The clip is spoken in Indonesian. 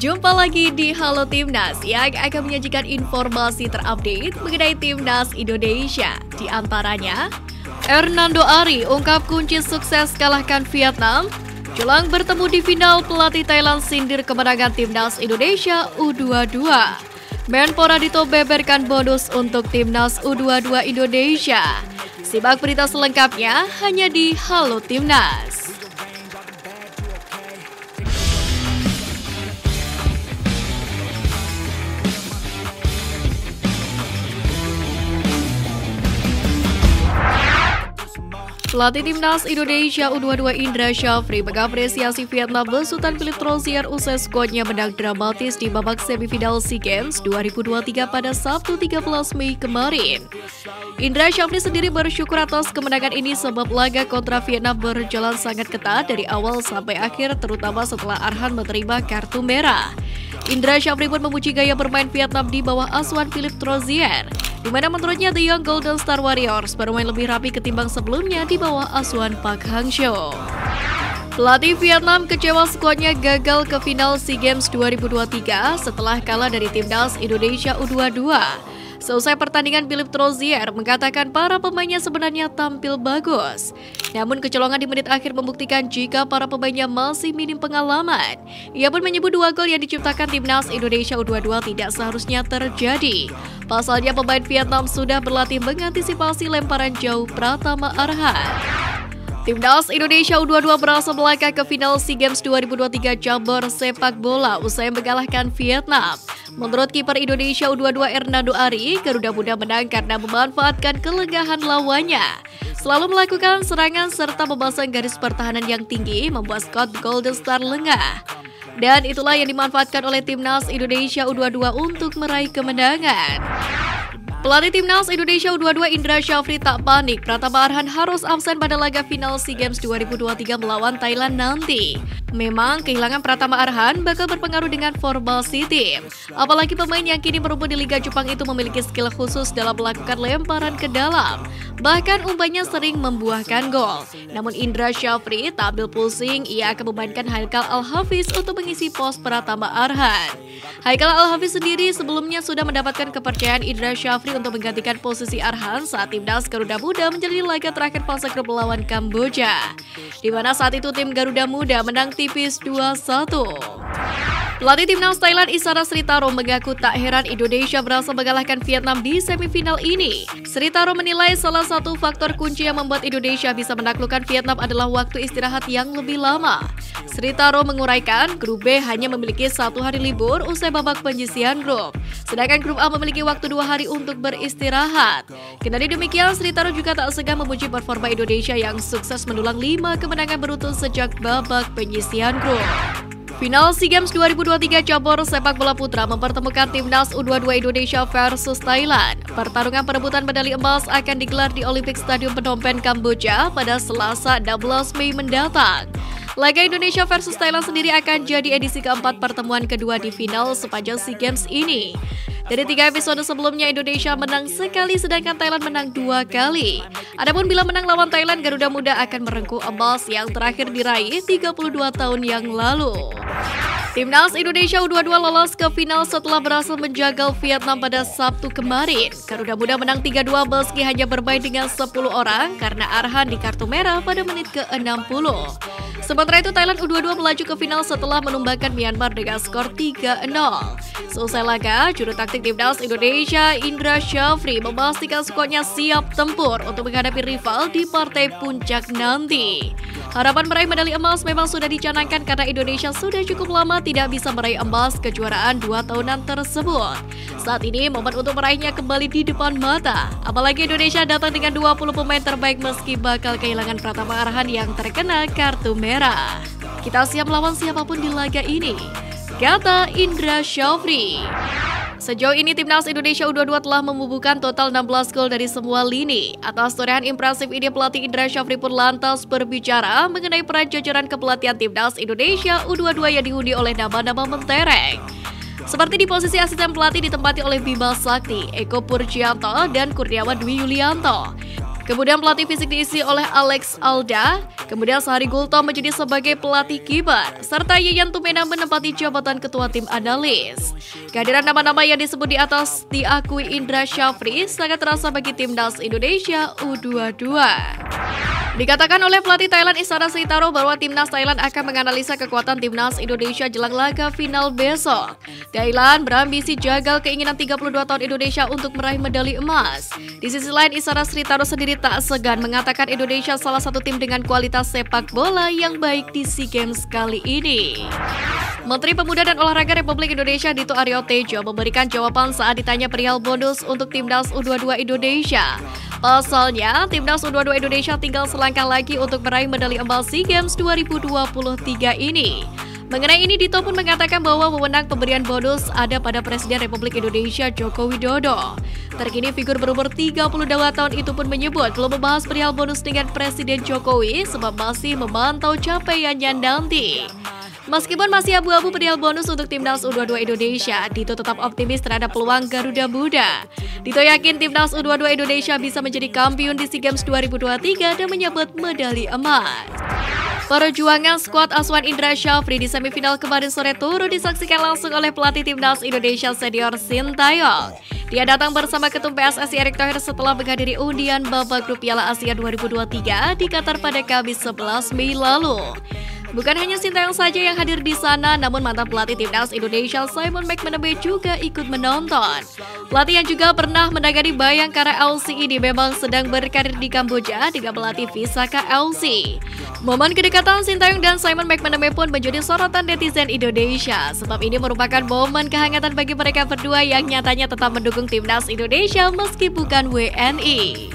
Jumpa lagi di Halo Timnas yang akan menyajikan informasi terupdate mengenai Timnas Indonesia. Di antaranya, Hernando Ari ungkap kunci sukses kalahkan Vietnam. Jelang bertemu di final, pelatih Thailand sindir kemenangan Timnas Indonesia U22. Menpora Dito beberkan bonus untuk Timnas U22 Indonesia. Simak berita selengkapnya hanya di Halo Timnas. Pelatih Timnas Indonesia U22 Indra Syafri mengapresiasi Vietnam besutan Philippe Troussier usai skuadnya menang dramatis di babak semifinal SEA Games 2023 pada Sabtu 13 Mei kemarin. Indra Syafri sendiri bersyukur atas kemenangan ini sebab laga kontra Vietnam berjalan sangat ketat dari awal sampai akhir, terutama setelah Arhan menerima kartu merah. Indra Syafri pun memuji gaya bermain Vietnam di bawah asuhan Philippe Troussier, di mana menurutnya The Young Golden Star Warriors bermain lebih rapi ketimbang sebelumnya di bawah asuhan Park Hang-seo. Pelatih Vietnam kecewa skuadnya gagal ke final SEA Games 2023 setelah kalah dari Timnas Indonesia U22. Seusai pertandingan, Philippe Troussier mengatakan para pemainnya sebenarnya tampil bagus. Namun kecolongan di menit akhir membuktikan jika para pemainnya masih minim pengalaman. Ia pun menyebut 2 gol yang diciptakan Timnas Indonesia U22 tidak seharusnya terjadi. Pasalnya pemain Vietnam sudah berlatih mengantisipasi lemparan jauh Pratama Arhan. Timnas Indonesia U22 berhasil melangkah ke final SEA Games 2023 cabur sepak bola usai mengalahkan Vietnam. Menurut kiper Indonesia U22 Hernando Ari, Garuda Muda menang karena memanfaatkan kelegahan lawannya. Selalu melakukan serangan serta memasang garis pertahanan yang tinggi membuat skuad Golden Star lengah. Dan itulah yang dimanfaatkan oleh Timnas Indonesia U22 untuk meraih kemenangan. Pelatih Timnas Indonesia U22 Indra Syafri tak panik Pratama Arhan harus absen pada laga final SEA Games 2023 melawan Thailand nanti. Memang kehilangan Pratama Arhan bakal berpengaruh dengan formasi tim. Apalagi pemain yang kini merumput di Liga Jepang itu memiliki skill khusus dalam melakukan lemparan ke dalam. Bahkan umpannya sering membuahkan gol. Namun Indra Syafri tak ambil pusing, ia akan memainkan Haikal Al-Hafiz untuk mengisi pos Pratama Arhan. Haikal Al-Hafiz sendiri sebelumnya sudah mendapatkan kepercayaan Indra Syafri untuk menggantikan posisi Arhan saat Timnas Garuda Muda menjalani laga terakhir fase grup melawan Kamboja, di mana saat itu tim Garuda Muda menang tipis 2-1. Pelatih Timnas Thailand Isara Sritaro mengaku tak heran Indonesia berhasil mengalahkan Vietnam di semifinal ini. Sritaro menilai salah satu faktor kunci yang membuat Indonesia bisa menaklukkan Vietnam adalah waktu istirahat yang lebih lama. Sritaro menguraikan grup B hanya memiliki 1 hari libur usai babak penyisihan grup, sedangkan grup A memiliki waktu 2 hari untuk beristirahat. Kendali demikian, Sritaro juga tak segan memuji performa Indonesia yang sukses mendulang 5 kemenangan beruntun sejak babak penyisihan grup. Final SEA Games 2023 cabur sepak bola putra mempertemukan Timnas U22 Indonesia versus Thailand. Pertarungan perebutan medali emas akan digelar di Olympic Stadium Phnom Penh, Kamboja pada Selasa 16 Mei mendatang. Laga Indonesia versus Thailand sendiri akan jadi edisi keempat pertemuan kedua di final sepanjang SEA Games ini. Dari 3 episode sebelumnya, Indonesia menang sekali sedangkan Thailand menang 2 kali. Adapun bila menang lawan Thailand, Garuda Muda akan merengkuh emas yang terakhir diraih 32 tahun yang lalu. Timnas Indonesia U22 lolos ke final setelah berhasil menjagal Vietnam pada Sabtu kemarin. Garuda Muda menang 3-2 meski hanya bermain dengan 10 orang karena Arhan di kartu merah pada menit ke-60. Sementara itu Thailand U22 melaju ke final setelah menumbangkan Myanmar dengan skor 3-0. Selesai laga, juru taktik Timnas Indonesia Indra Syafri memastikan skuadnya siap tempur untuk menghadapi rival di partai puncak nanti. Harapan meraih medali emas memang sudah dicanangkan karena Indonesia sudah cukup lama tidak bisa meraih emas kejuaraan 2 tahunan tersebut. Saat ini momen untuk meraihnya kembali di depan mata. Apalagi Indonesia datang dengan 20 pemain terbaik meski bakal kehilangan Pratama Arhan yang terkena kartu merah. Kita siap melawan siapapun di laga ini, kata Indra Syafri. Sejauh ini Timnas Indonesia U22 telah membubuhkan total 16 gol dari semua lini. Atas torehan impresif ini, pelatih Indra Syafri pun lantas berbicara mengenai peran jajaran kepelatihan Timnas Indonesia U22 yang diundi oleh nama-nama mentereng. Seperti di posisi asisten pelatih ditempati oleh Bima Sakti, Eko Purjianto, dan Kurniawan Dwi Yulianto. Kemudian pelatih fisik diisi oleh Alex Alda, kemudian Sahari Gultom menjadi sebagai pelatih kiper, serta Yayan Tumena menempati jabatan ketua tim analis. Kehadiran nama-nama yang disebut di atas diakui Indra Syafri sangat terasa bagi timnas Indonesia U22. Dikatakan oleh pelatih Thailand Isara Seitaro bahwa timnas Thailand akan menganalisa kekuatan timnas Indonesia jelang laga final besok. Thailand berambisi jagal keinginan 32 tahun Indonesia untuk meraih medali emas. Di sisi lain, Isara Seitaro sendiri tak segan mengatakan Indonesia salah satu tim dengan kualitas sepak bola yang baik di SEA Games kali ini. Menteri Pemuda dan Olahraga Republik Indonesia Dito Aryo Tejo memberikan jawaban saat ditanya perihal bonus untuk timnas U22 Indonesia. Pasalnya, timnas U22 Indonesia tinggal selangkah lagi untuk meraih medali emas SEA Games 2023 ini. Mengenai ini, Dito pun mengatakan bahwa wewenang pemberian bonus ada pada Presiden Republik Indonesia Joko Widodo. Terkini, figur berumur 32 tahun itu pun menyebut belum membahas perihal bonus dengan Presiden Jokowi sebab masih memantau capaiannya nanti. Meskipun masih abu-abu perihal bonus untuk timnas U22 Indonesia, Dito tetap optimis terhadap peluang Garuda Muda. Dito yakin timnas U22 Indonesia bisa menjadi kampiun di SEA Games 2023 dan menyabet medali emas. Perjuangan skuad asuhan Indra Syafri di semifinal kemarin sore turut disaksikan langsung oleh pelatih timnas Indonesia senior Sintayong. Dia datang bersama Ketum PSSI Erick Thohir setelah menghadiri undian babak grup Piala Asia 2023 di Qatar pada Kamis 11 Mei lalu. Bukan hanya Sintayong saja yang hadir di sana, namun mantan pelatih timnas Indonesia Simon McManamy juga ikut menonton. Pelatih yang juga pernah menangani Bayangkara FC ini memang sedang berkarir di Kamboja dengan melatih Visaka FC. Momen kedekatan Sintayong dan Simon McManamy pun menjadi sorotan netizen Indonesia, sebab ini merupakan momen kehangatan bagi mereka berdua yang nyatanya tetap mendukung timnas Indonesia meski bukan WNI.